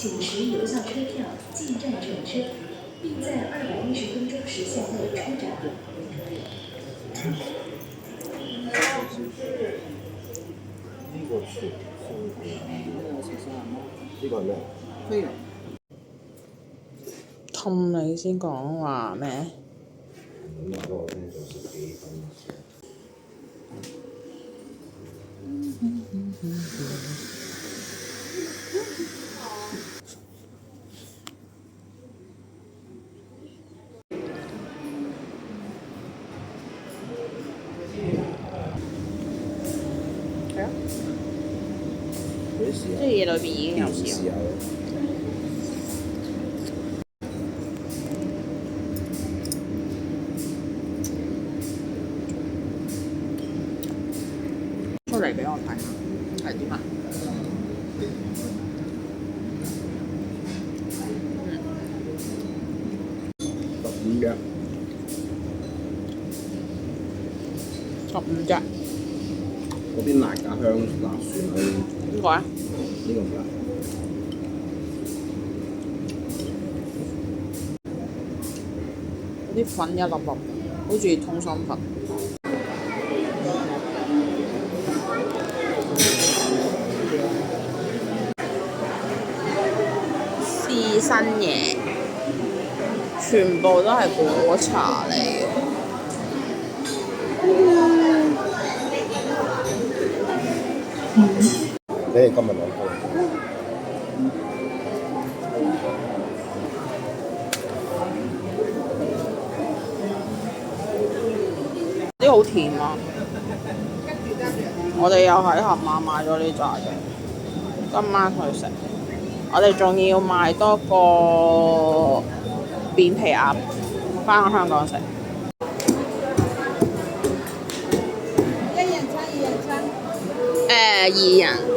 请持有效车票进站乘车，并在210分鐘時限內出站。呢個雪呢個係咩？飛人。氹你先講話咩？咁話俾我聽做10幾分。係啊，幾時啊？即係嘢裏邊已經有豉油。出嚟俾我睇下，係點啊？15隻。15隻。嗰邊辣家香辣蒜嗰啲。邊個啊？呢個唔辣。啲粉一粒粒，好似通心粉。試新嘢，全部都係果茶嚟嘅。你哋今日攞過？啲好甜啊！我哋又喺盒馬買咗呢扎嘅，今晚去食。我哋仲要買多個扁皮鴨，翻去香港食。1人餐2人餐？2人。